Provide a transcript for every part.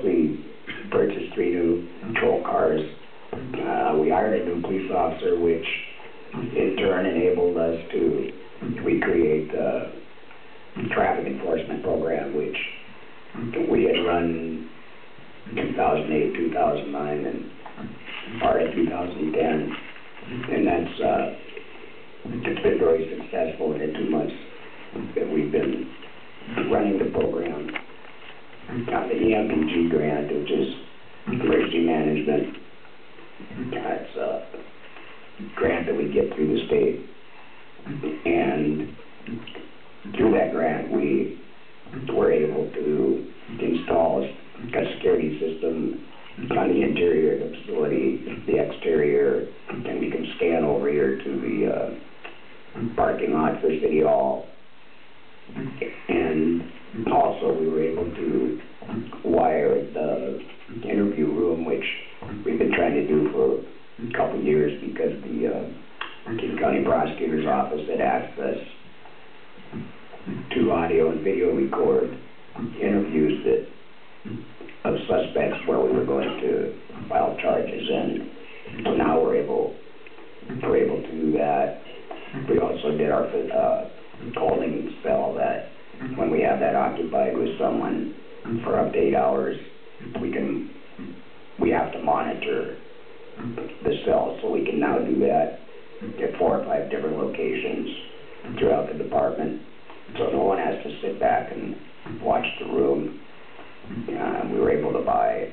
we purchased 3 new patrol cars. We hired a new police officer, which in turn enabled us to recreate the traffic enforcement program, which we had run 2008, 2009, and part of 2010. And it's been very successful in the 2 months that we've been running the program. The EMPG grant, which is emergency management, it's a grant that we get through the state. And through that grant, we were able to install a security system on the interior of the facility, the exterior, and we can scan over here to the parking lot for City Hall. And also we were able to wire the interview room, which we've been trying to do for a couple of years because the King County Prosecutor's Office had asked us to audio and video record interviews of suspects where we were going to file charges, and so now we're able to do that. We also did our holding cell that when we have that occupied with someone for up to 8 hours, we have to monitor the cell, so we can now do that at 4 or 5 different locations throughout the department, so no one has to sit back and watch the room. We were able to buy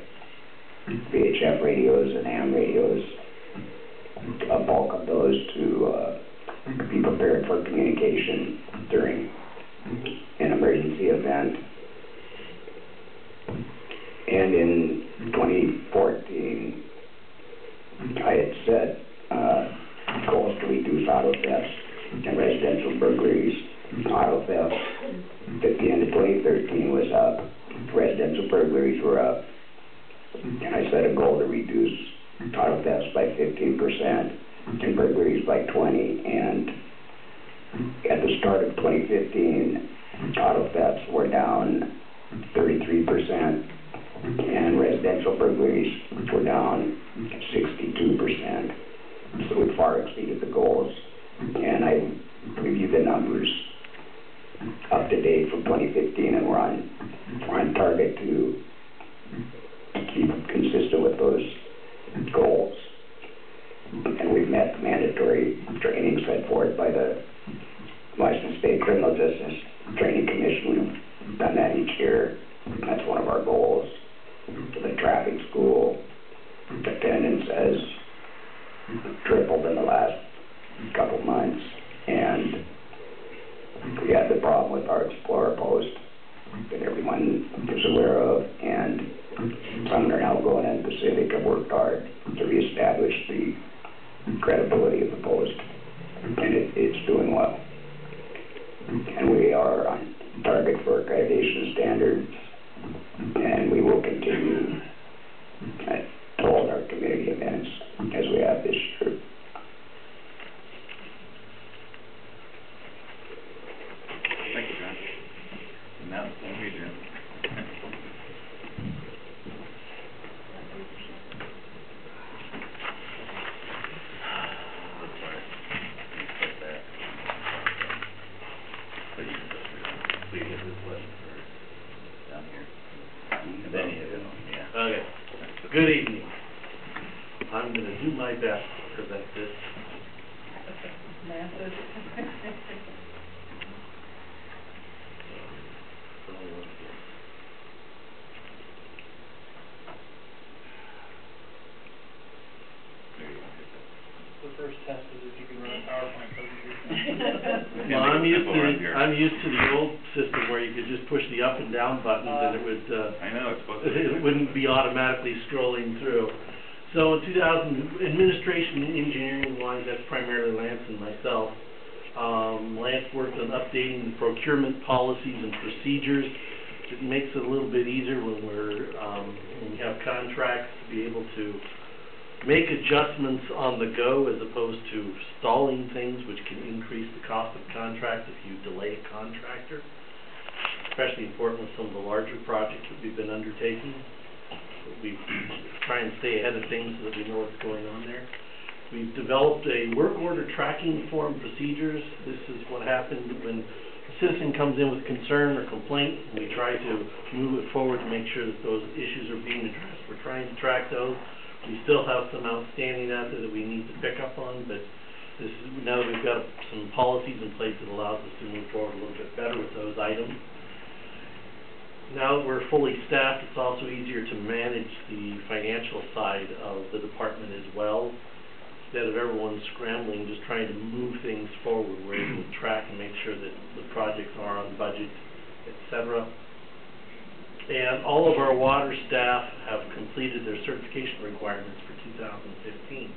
VHF radios and ham radios, a bulk of those to be prepared for communication during an emergency event. And in 2014, I had set goals to reduce auto thefts and residential burglaries. Auto thefts at the end of 2013 was up. Residential burglaries were up. And I set a goal to reduce auto thefts by 15% and burglaries by 20%. And at the start of 2015, auto thefts were down 33%, and residential burglaries were down 62%. So we far exceeded the goals. And I reviewed the numbers up to date from 2015, and we're on target to keep consistent with those goals. And we've met the mandatory training set forth by the Washington State Criminal Justice Training Commission. We've done that each year. That's one of our goals. The traffic school attendance has tripled in the last couple months, and we had the problem with our Explorer post that everyone is aware of, and some are now going into Pacific have worked hard to reestablish the credibility of the post, and it's doing well. And we are on target for accreditation standards, and we will continue to hold our community events as we have this year. Thank you, John. And now, thank you, Jim. Okay. Good evening. I'm going to do my best to present this. Massive. The first test is if you can run a PowerPoint presentation. Well, I'm used to the old system where you could just push the up and down buttons and it would I know, it's supposed to be. it wouldn't be automatically scrolling through. So in 2000, administration and engineering wise, that's primarily Lance and myself. Lance worked on updating the procurement policies and procedures. It makes it a little bit easier when when we have contracts to be able to make adjustments on the go as opposed to stalling things, which can increase the cost of contract if you delay a contractor. Especially important with some of the larger projects that we've been undertaking. but we try and stay ahead of things so that we know what's going on there. We've developed a work order tracking form procedures. This is what happens when a citizen comes in with concern or complaint, and we try to move it forward to make sure that those issues are being addressed. We're trying to track those. We still have some outstanding out there that we need to pick up on, but this is, now that we've got some policies in place that allows us to move forward a little bit better with those items. Now that we're fully staffed, it's also easier to manage the financial side of the department as well. Instead of everyone scrambling, just trying to move things forward, we're able to track and make sure that the projects are on budget, etc. And all of our water staff have completed their certification requirements for 2015.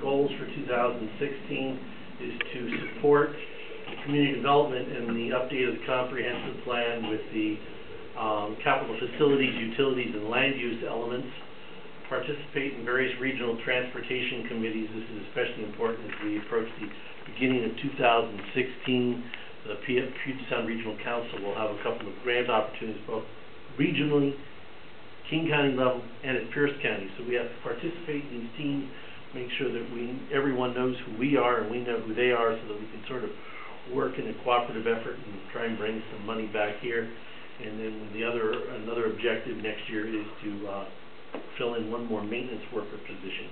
Goals for 2016 is to support community development and the update of the comprehensive plan with the capital facilities, utilities, and land use elements. Participate in various regional transportation committees. This is especially important as we approach the beginning of 2016. The Puget Sound Regional Council will have a couple of grant opportunities, both regionally, King County level, and at Pierce County. So we have to participate in these teams, make sure that everyone knows who we are and we know who they are, so that we can sort of work in a cooperative effort and try and bring some money back here. And then another objective next year is to fill in one more maintenance worker position.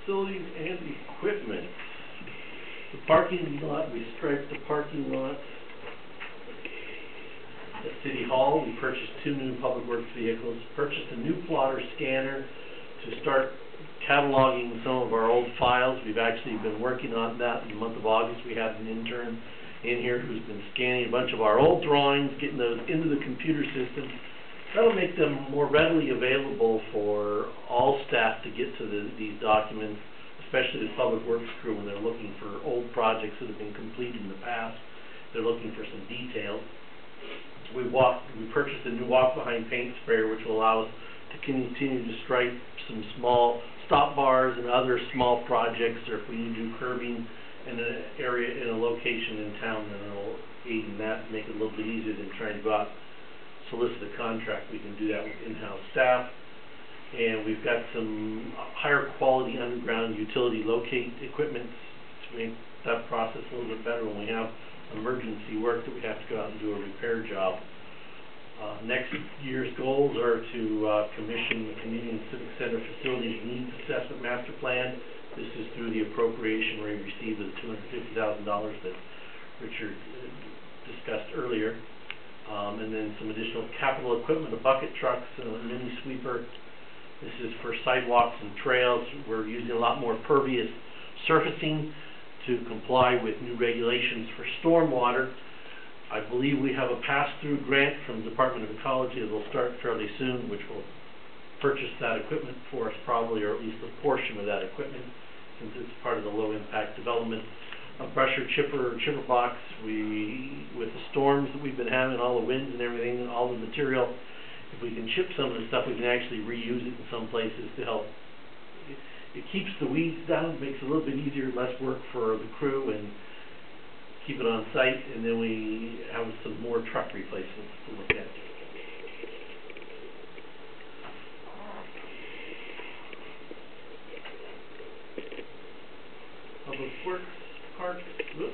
Facilities and equipment. The parking lot, we striped the parking lot at City Hall. We purchased 2 new public works vehicles, purchased a new plotter scanner to start cataloging some of our old files. We've actually been working on that in the month of August. We had an intern in here who's been scanning a bunch of our old drawings, getting those into the computer system. That'll make them more readily available for all staff to get to these documents, especially the public works crew when they're looking for old projects that have been completed in the past. They're looking for some details. We purchased a new walk-behind paint sprayer, which will allow us to continue to stripe some small stop bars and other small projects, or if we need to do curbing in an area, in a location in town, then it'll aid in that, make it a little bit easier than trying to go out and solicit a contract. We can do that with in-house staff. And we've got some higher quality underground utility locate equipment to make that process a little bit better when we have emergency work that we have to go out and do a repair job. Next year's goals are to commission the Community and Civic Center Facilities Needs Assessment Master Plan. This is through the appropriation we received of $250,000 that Richard discussed earlier. And then some additional capital equipment, a bucket truck, a mini sweeper. This is for sidewalks and trails. We're using a lot more pervious surfacing to comply with new regulations for stormwater. I believe we have a pass-through grant from the Department of Ecology that will start fairly soon, which will purchase that equipment for us probably, or at least a portion of that equipment, since it's part of the low-impact development. A pressure chipper box. With the storms that we've been having, all the winds and everything, all the material, if we can chip some of the stuff, we can actually reuse it in some places to help. It keeps the weeds down, makes it a little bit easier, less work for the crew, and keep it on site, and then we have some more truck replacements to look at. Public Works Park, whoops.